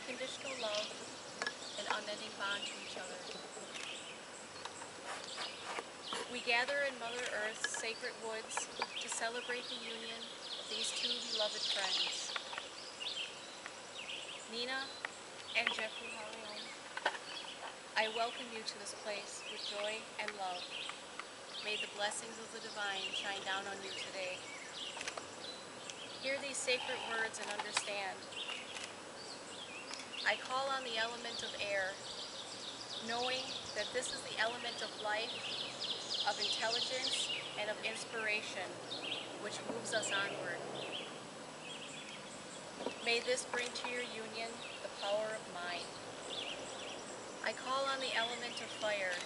unconditional love and unending bond to each other. We gather in Mother Earth's sacred woods to celebrate the union of these two beloved friends. Nina and Jeffrey Harion, I welcome you to this place with joy and love. May the blessings of the divine shine down on you today. Hear these sacred words and understand. I call on the element of air, knowing that this is the element of life, of intelligence, and of inspiration, which moves us onward. May this bring to your union the power of mind. I call on the element of fire,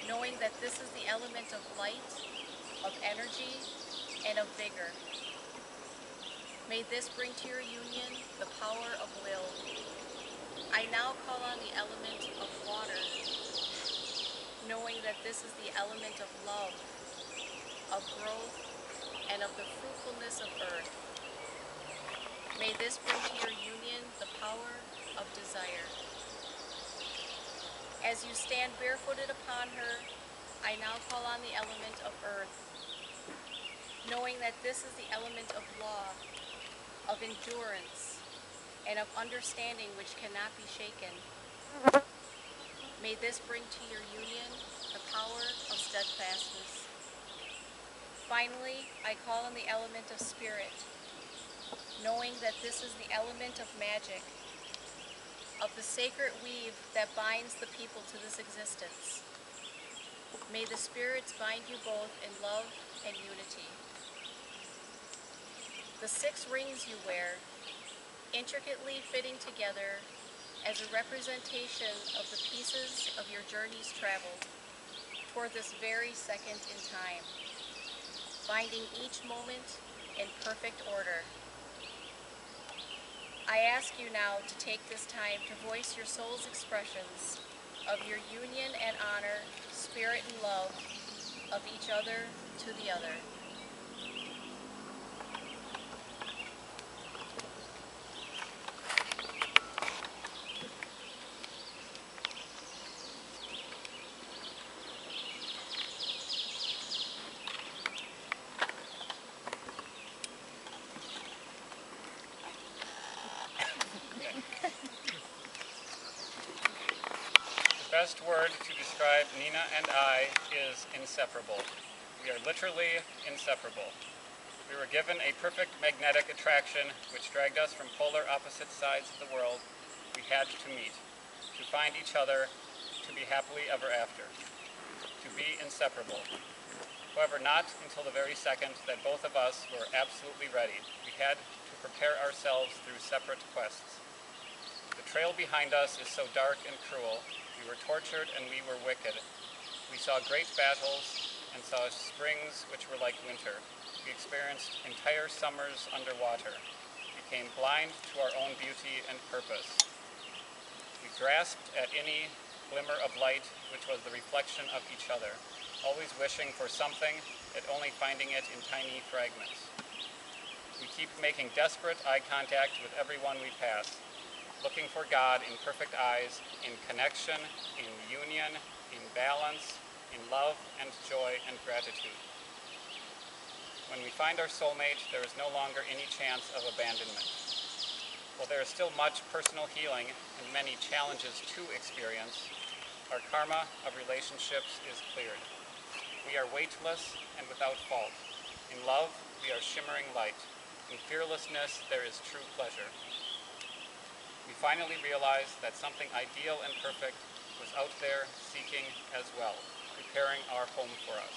knowing that this is the element of light, of energy, and of vigor. May this bring to your union the power of will. I now call on the element of water, knowing that this is the element of love, of growth, and of the fruitfulness of earth. May this bring to your union the power of desire. As you stand barefooted upon her, I now call on the element of earth, knowing that this is the element of law, of endurance, and of understanding which cannot be shaken. May this bring to your union the power of steadfastness. Finally, I call on the element of spirit, knowing that this is the element of magic, of the sacred weave that binds the people to this existence. May the spirits bind you both in love and unity. The 6 rings you wear, intricately fitting together as a representation of the pieces of your journeys traveled toward this very second in time, binding each moment in perfect order. I ask you now to take this time to voice your soul's expressions of your union and honor, spirit and love of each other to the other. The best word to describe Nina and I is inseparable. We are literally inseparable. We were given a perfect magnetic attraction which dragged us from polar opposite sides of the world. We had to meet, to find each other, to be happily ever after, to be inseparable. However, not until the very second that both of us were absolutely ready. We had to prepare ourselves through separate quests. The trail behind us is so dark and cruel. We were tortured and we were wicked. We saw great battles and saw springs which were like winter. We experienced entire summers underwater, became blind to our own beauty and purpose. We grasped at any glimmer of light which was the reflection of each other, always wishing for something, yet only finding it in tiny fragments. We keep making desperate eye contact with everyone we pass, looking for God in perfect eyes, in connection, in union, in balance, in love and joy and gratitude. When we find our soulmate, there is no longer any chance of abandonment. While there is still much personal healing and many challenges to experience, our karma of relationships is cleared. We are weightless and without fault. In love, we are shimmering light. In fearlessness, there is true pleasure. We finally realized that something ideal and perfect was out there seeking as well, preparing our home for us.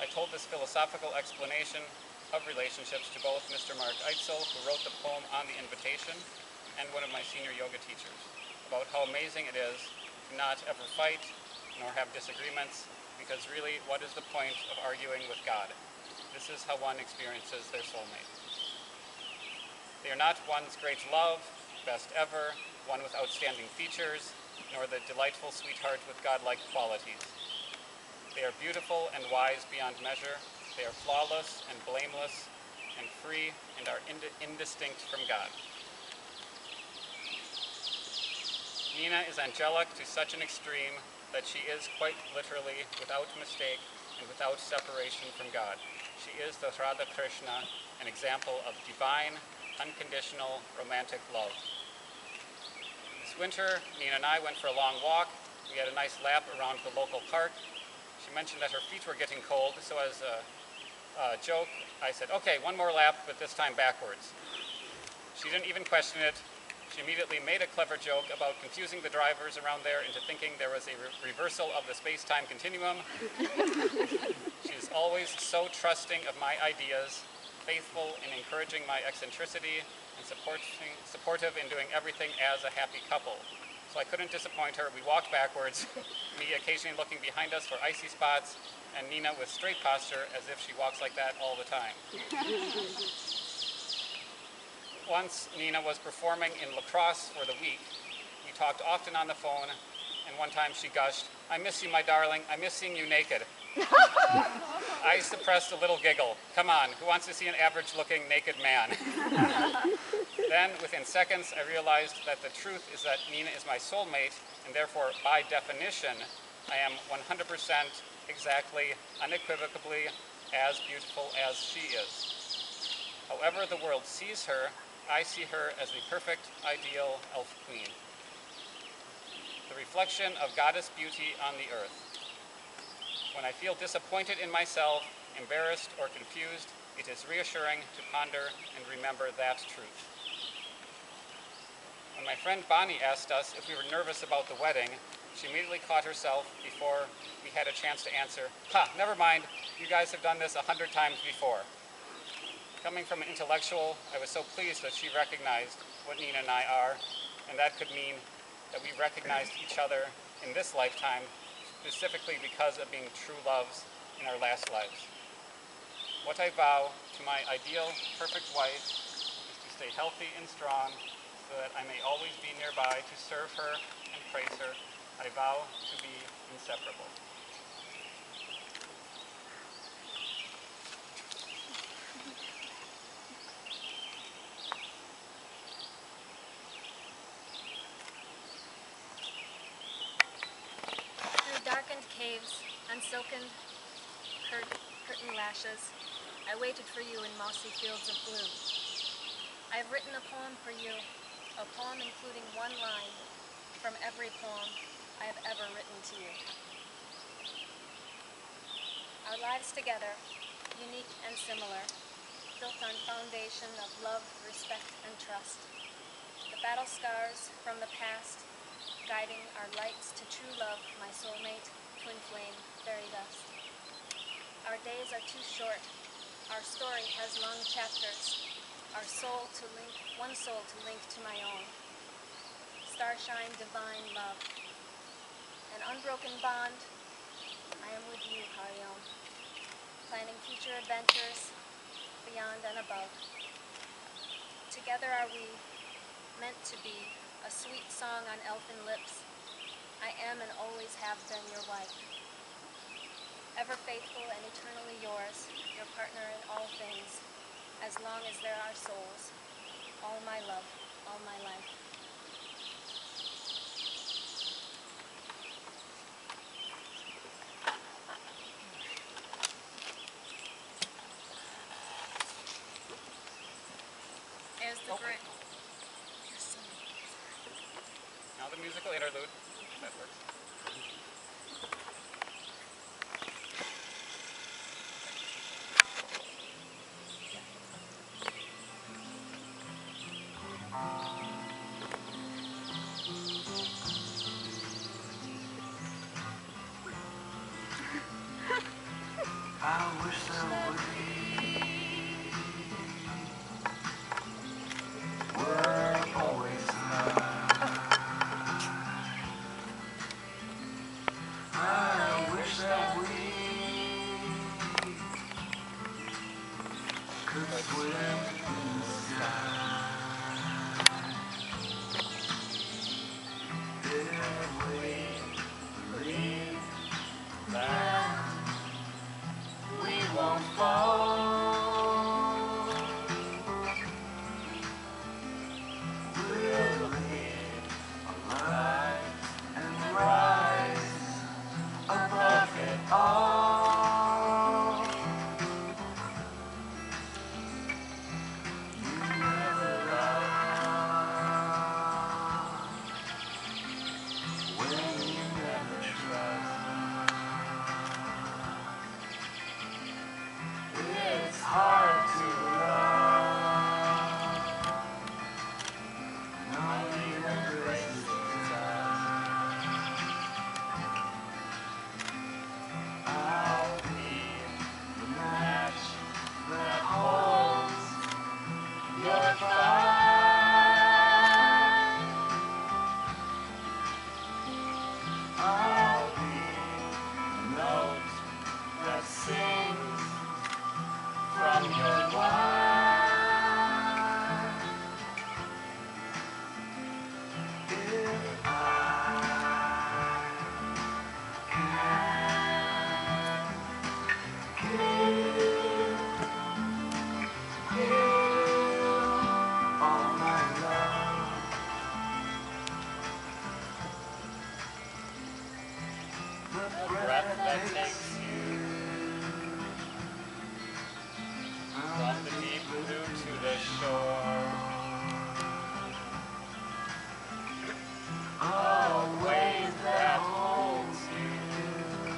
I told this philosophical explanation of relationships to both Mr. Mark Eitzel, who wrote the poem on the invitation, and one of my senior yoga teachers, about how amazing it is to not ever fight nor have disagreements, because really, what is the point of arguing with God? This is how one experiences their soulmate. They are not one's great love, best ever, one with outstanding features, nor the delightful sweetheart with godlike qualities. They are beautiful and wise beyond measure. They are flawless and blameless and free and are indistinct from God. Nina is angelic to such an extreme that she is quite literally without mistake and without separation from God. She is the RadhaKrishna, an example of divine, unconditional, romantic love. This winter, Nina and I went for a long walk. We had a nice lap around the local park. She mentioned that her feet were getting cold, so as a joke, I said, okay, one more lap, but this time backwards. She didn't even question it. She immediately made a clever joke about confusing the drivers around there into thinking there was a reversal of the space-time continuum. She's always so trusting of my ideas, faithful in encouraging my eccentricity, and supportive in doing everything as a happy couple. So I couldn't disappoint her. We walked backwards, me occasionally looking behind us for icy spots, and Nina with straight posture as if she walks like that all the time. Once Nina was performing in lacrosse for the week. We talked often on the phone, and one time she gushed, "I miss you, my darling. I miss seeing you naked." I suppressed a little giggle. Come on, who wants to see an average-looking naked man? Then, within seconds, I realized that the truth is that Nina is my soulmate, and therefore, by definition, I am 100% exactly, unequivocally as beautiful as she is. However the world sees her, I see her as the perfect, ideal elf queen. The reflection of goddess beauty on the earth. When I feel disappointed in myself, embarrassed, or confused, it is reassuring to ponder and remember that truth. When my friend Bonnie asked us if we were nervous about the wedding, she immediately caught herself before we had a chance to answer, never mind, you guys have done this 100 times before. Coming from an intellectual, I was so pleased that she recognized what Nina and I are, and that could mean that we recognized each other in this lifetime, specifically because of being true loves in our last lives. What I vow to my ideal, perfect wife is to stay healthy and strong so that I may always be nearby to serve her and praise her. I vow to be inseparable. Through darkened caves, unsilken curtain lashes, I waited for you in mossy fields of blue. I have written a poem for you, a poem including one line from every poem I have ever written to you. Our lives together, unique and similar, built on foundation of love, respect, and trust. The battle scars from the past, guiding our lights to true love, my soulmate, twin flame, fairy dust. Our days are too short. Our story has long chapters. Our one soul to link to my own. Starshine, divine love. An unbroken bond. I am with you, Hariom. Planning future adventures beyond and above. Together are we, meant to be, a sweet song on elfin lips. I am and always have been your wife. Ever faithful and eternally yours, your partner in all things, as long as there are souls. All my love, all my life. As the great. Now the musical interlude. That works. I wish there would be were always love. You're fine. I'll be the note that sings from your wine. If I all my love, the breath that takes you from the deep blue to the shore, a wave that holds you,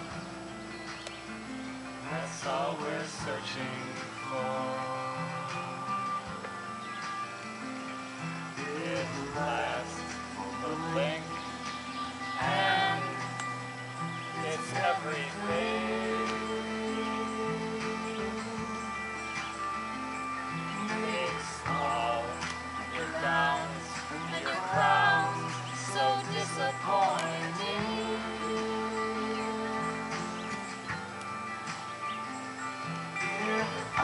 that's all we're searching for. It lasts a blink, and it's everything. Makes all your gowns, your crowns so disappointing. If I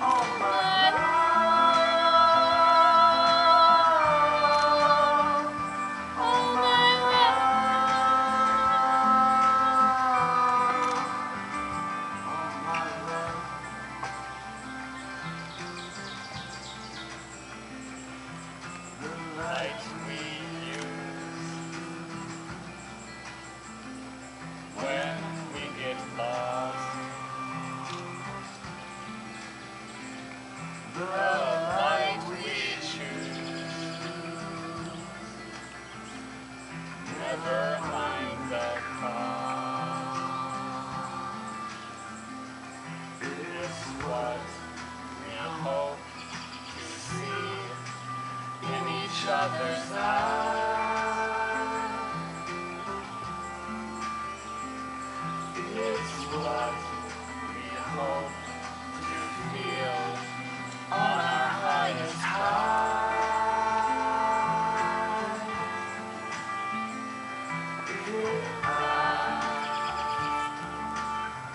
all my love, all my love, all my love. The light we use when we get lost. The light we choose, never mind the cost. It's what we hope to see in each other's eyes. It's what we hope to feel on our highest high. If I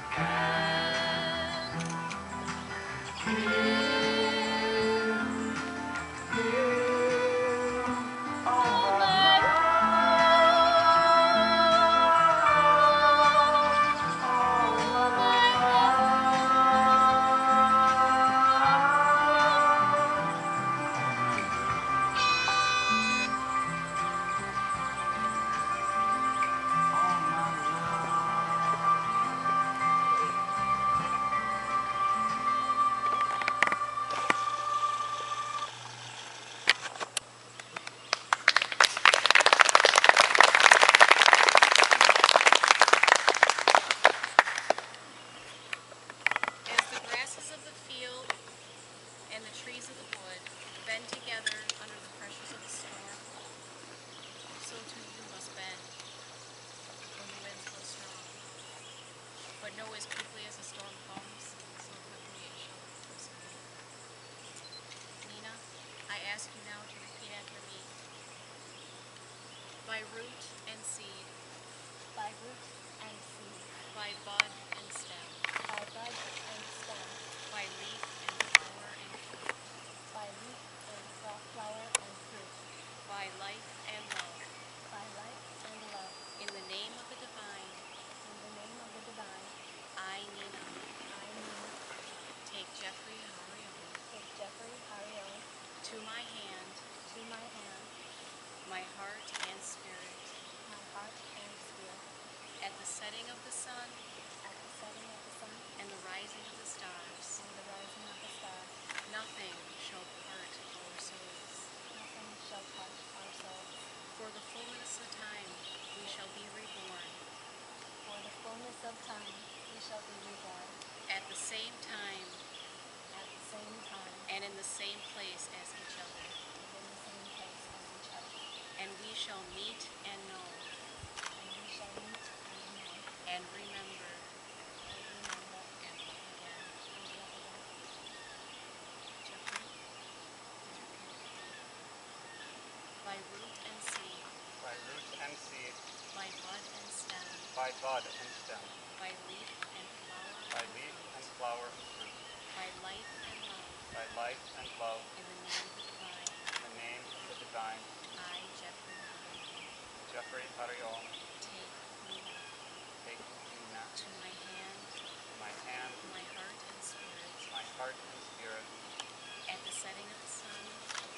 can give all my love, all my As the grasses of the field and the trees of the wood bend together under the pressures of the storm, so too you must bend when the winds blow strong. But know as quickly as the storm comes, so quickly it shall proceed. Nina, I ask you now to repeat after me. By root and seed, by root and seed, by bud and stem, by bud and stem, by leaf and flower and fruit, by leaf and flower and fruit, by life and love, by life and love, in the name of the divine, in the name of the divine, I, Nina, I, Nina, take Jeffrey Harion take Jeffrey Harion to my hand, to my hand, my heart and spirit, my heart and spirit, at the setting of the sun at the setting of the sun and the rising of the stars. and the rising of the stars. Nothing shall part our souls. Nothing shall part our souls. For the fullness of time we shall be reborn, For the fullness of time we shall be reborn, at the same time at the same time and in the same place as each other. and in the same place as each other. and we shall meet and know and we shall meet and know and remember and remember and love again. and love again. Jeffrey, by root and seed, by root and seed, by bud and stem, by bud and stem, by leaf and flower, by leaf and flower and fruit, by life and love, by life and love, in the name of the divine, in the name of the divine, I, Jeffrey Harion, Jeffrey Harion, take Nina take Nina to my hand, my hand, my heart and spirit, my heart and spirit, at the setting of the sun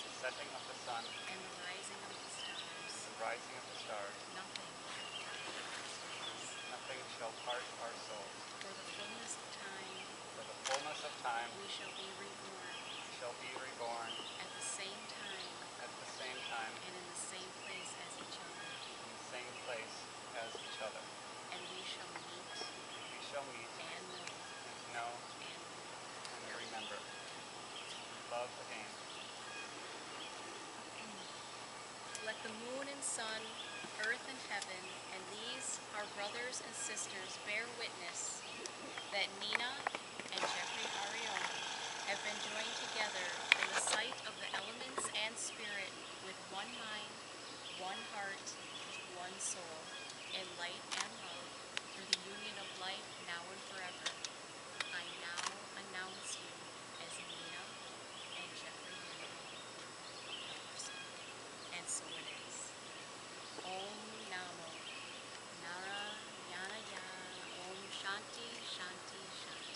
the setting of the sun, and the rising of the stars, the rising of the stars. nothing Nothing shall part our souls. for the fullness of time, For the fullness of time, we shall be reborn we shall be reborn at the same time at the same time, and in the same place as each other, in the same place as each other. and we shall meet We shall meet and know and know and and remember. Love again. let the moon and sun, earth and heaven, and these our brothers and sisters bear witness that Nina and Jeffrey Harion have been joined together in the sight of the elements and spirit with one mind, one heart, one soul, in light and love, through the union of life now and forever. I now announce you as Nina and Jeffrey Harion. And so it is. Om Namo Narayana. Om Shanti Shanti Shanti.